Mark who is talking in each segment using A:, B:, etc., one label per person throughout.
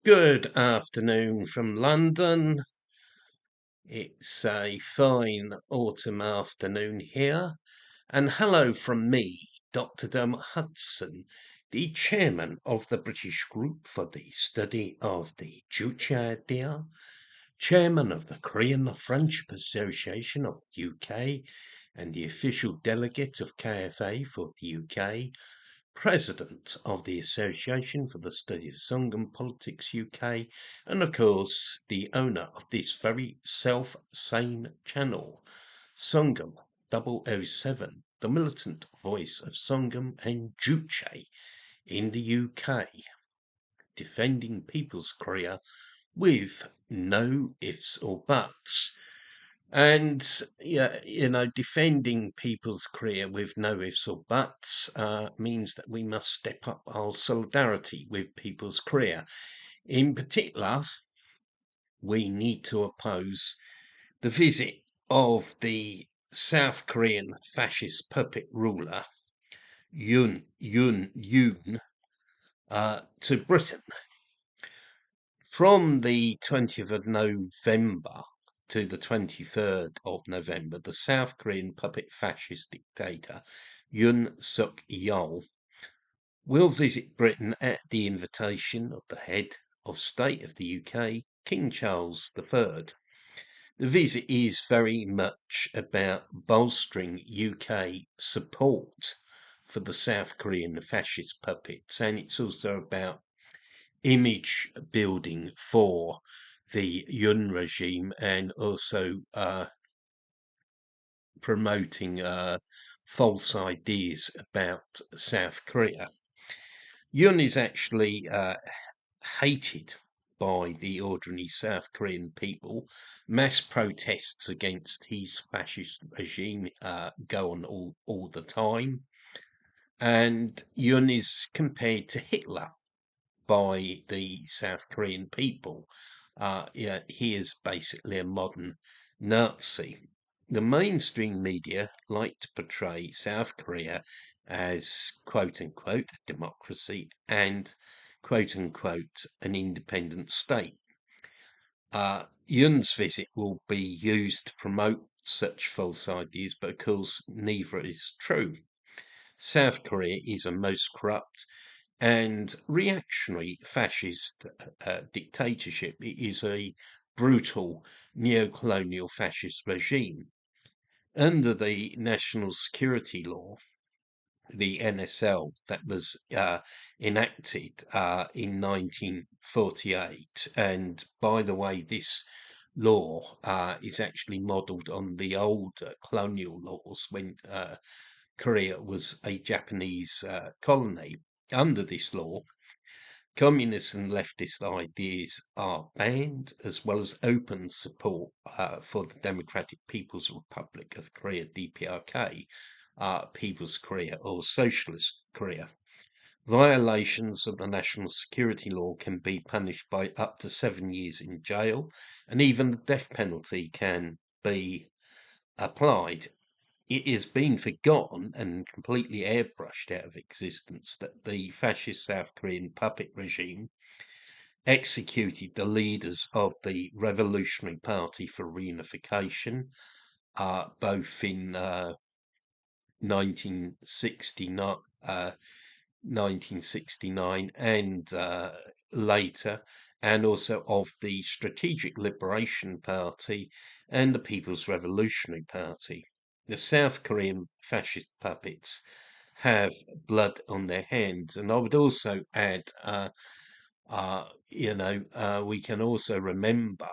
A: Good afternoon from London. It's a fine autumn afternoon here. And hello from me, Dr. Dermot Hudson, the chairman of the British Group for the Study of the Juche idea, chairman of the Korean Friendship Association of the UK, and the official delegate of KFA for the UK, president of the Association for the Study of Songun Politics UK, and of course the owner of this very self-same channel, Songun 007, the militant voice of Songun and Juche in the UK, defending people's Korea with no ifs or buts. And defending people's Korea with no ifs or buts means that we must step up our solidarity with people's Korea. In particular, we need to oppose the visit of the South Korean fascist puppet ruler Yoon to Britain. From the 20th of November to the 23rd of November, the South Korean puppet fascist dictator Yoon Suk Yeol will visit Britain at the invitation of the head of state of the UK, King Charles III. The visit is very much about bolstering UK support for the South Korean fascist puppets, and it's also about image building for the Yoon regime, and also promoting false ideas about South Korea. Yoon is actually hated by the ordinary South Korean people. Mass protests against his fascist regime go on all the time. And Yoon is compared to Hitler by the South Korean people. He is basically a modern Nazi. The mainstream media like to portray South Korea as quote unquote democracy and quote unquote an independent state. Yoon's visit will be used to promote such false ideas, but of course neither is true. South Korea is a most corrupt and reactionary fascist dictatorship. It is a brutal neo-colonial fascist regime. Under the National Security Law, the NSL, that was enacted in 1948, and by the way, this law is actually modelled on the old colonial laws when Korea was a Japanese colony. Under this law, communist and leftist ideas are banned, as well as open support for the Democratic People's Republic of Korea, DPRK, People's Korea, or Socialist Korea. Violations of the national security law can be punished by up to 7 years in jail, and even the death penalty can be applied. It has been forgotten and completely airbrushed out of existence that the fascist South Korean puppet regime executed the leaders of the Revolutionary Party for Reunification, both in 1969 and later, and also of the Strategic Liberation Party and the People's Revolutionary Party. The South Korean fascist puppets have blood on their hands. And I would also add, we can also remember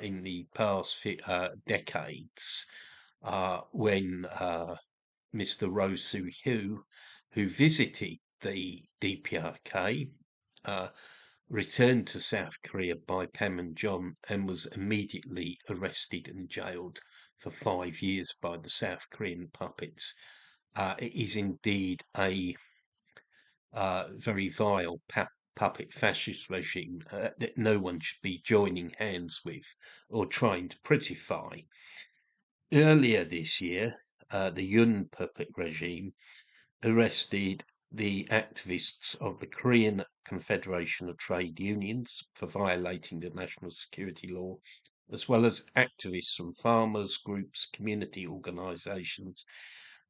A: in the past decades when Mr. Roh Soo-hyo, who visited the DPRK, returned to South Korea by Panmunjom and was immediately arrested and jailed for 5 years by the South Korean puppets. It is indeed a very vile puppet fascist regime that no one should be joining hands with or trying to prettify. Earlier this year, the Yoon puppet regime arrested the activists of the Korean Confederation of Trade Unions for violating the national security law, as well as activists from farmers groups, community organisations,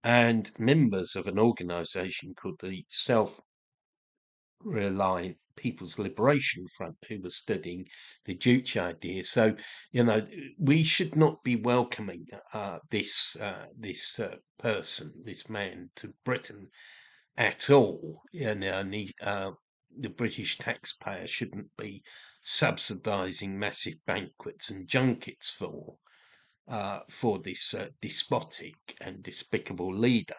A: and members of an organisation called the Self-Reliant People's Liberation Front, who were studying the Juche idea. So, we should not be welcoming this person, this man, to Britain at all. And the British taxpayer shouldn't be subsidising massive banquets and junkets for this despotic and despicable leader.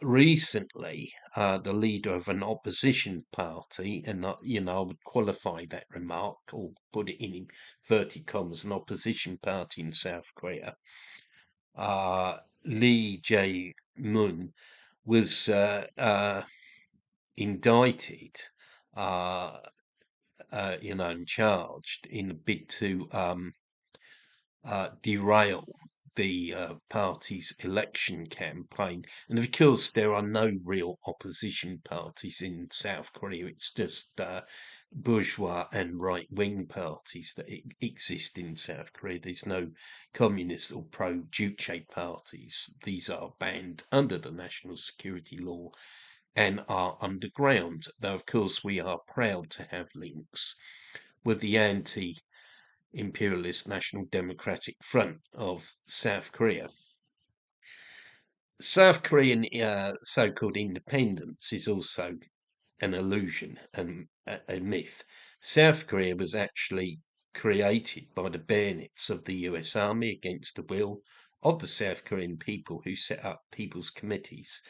A: Recently, the leader of an opposition party, and I would qualify that remark or put it in inverted commas, an opposition party in South Korea, Lee Jae-moon, was indicted, and charged in a bid to derail the party's election campaign. And of course, there are no real opposition parties in South Korea. It's just bourgeois and right-wing parties that exist in South Korea. There's no communist or pro-Juche parties. These are banned under the national security law and are underground, though of course we are proud to have links with the anti-imperialist National Democratic Front of South Korea. South Korean so-called independence is also an illusion and a myth. South Korea was actually created by the bayonets of the US Army against the will of the South Korean people, who set up people's committees.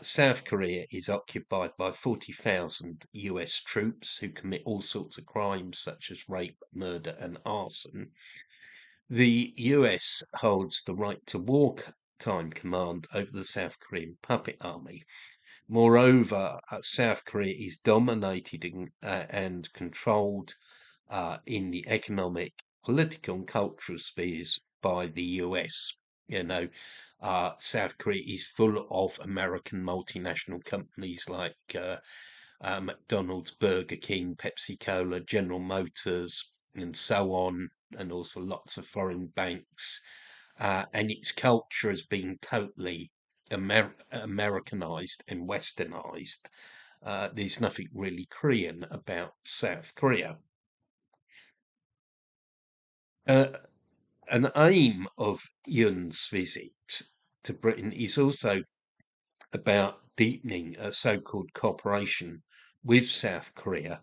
A: South Korea is occupied by 40,000 US troops who commit all sorts of crimes such as rape, murder, and arson. The US holds the right to wartime command over the South Korean puppet army. Moreover, South Korea is dominated and controlled in the economic, political, and cultural spheres by the US. South Korea is full of American multinational companies like McDonald's, Burger King, Pepsi Cola, General Motors, and so on, and also lots of foreign banks. And its culture has been totally Americanized and westernized. There's nothing really Korean about South Korea. An aim of Yoon's visit to Britain is also about deepening a so-called cooperation with South Korea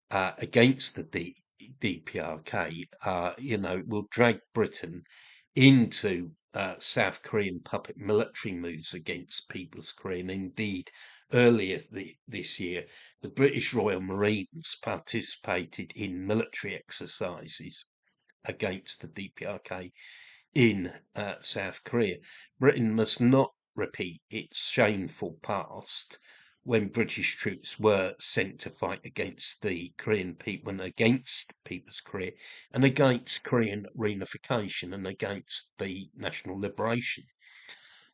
A: against the DPRK. Will drag Britain into South Korean puppet military moves against People's Korea. And indeed, earlier this year, the British Royal Marines participated in military exercises against the DPRK in South Korea. Britain must not repeat its shameful past when British troops were sent to fight against the Korean people and against People's Korea and against Korean reunification and against the national liberation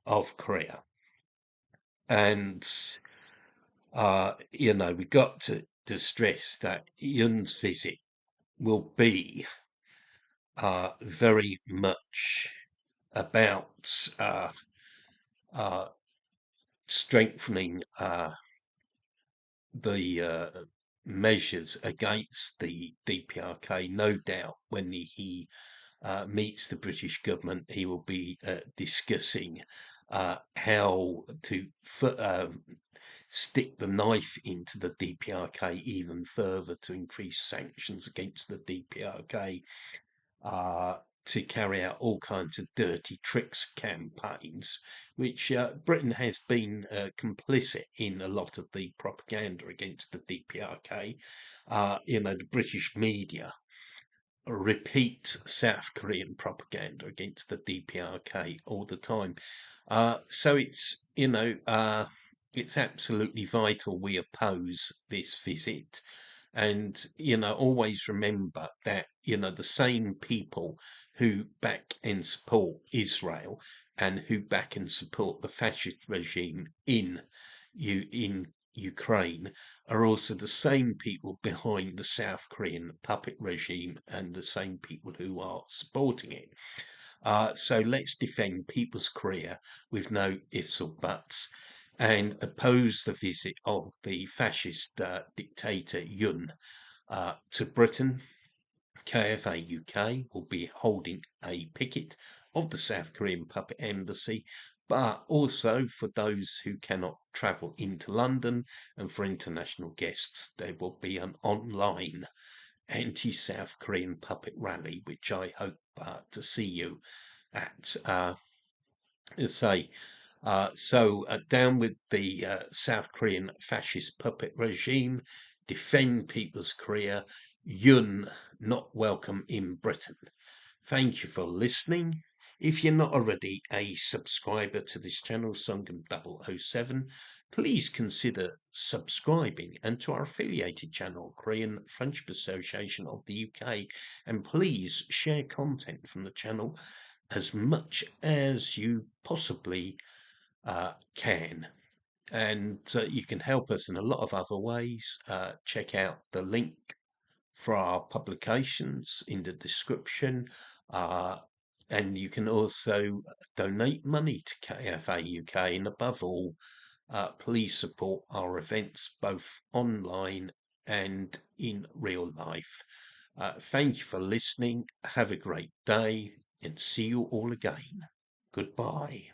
A: of Korea. And, we've got to stress that Yoon's visit will be very much about strengthening the measures against the DPRK. No doubt when he meets the British government, he will be discussing how to stick the knife into the DPRK even further, to increase sanctions against the DPRK, to carry out all kinds of dirty tricks campaigns, which Britain has been complicit in a lot of the propaganda against the DPRK. The British media repeat South Korean propaganda against the DPRK all the time. So it's absolutely vital we oppose this visit. And, always remember that, the same people who back and support Israel and who back and support the fascist regime in Ukraine are also the same people behind the South Korean puppet regime and the same people who are supporting it. So let's defend people's career with no ifs or buts and oppose the visit of the fascist dictator Yoon to Britain. KFA UK will be holding a picket of the South Korean puppet embassy, but also for those who cannot travel into London and for international guests, there will be an online anti-South Korean puppet rally, which I hope to see you at. Say, down with the South Korean fascist puppet regime, defend people's career, Yun not welcome in Britain. Thank you for listening. If you're not already a subscriber to this channel, Songun 007, please consider subscribing and to our affiliated channel, Korean Friendship Association of the UK, and please share content from the channel as much as you possibly can. And you can help us in a lot of other ways. Check out the link for our publications in the description. And you can also donate money to KFA UK. And above all, please support our events both online and in real life. Thank you for listening. Have a great day and see you all again. Goodbye.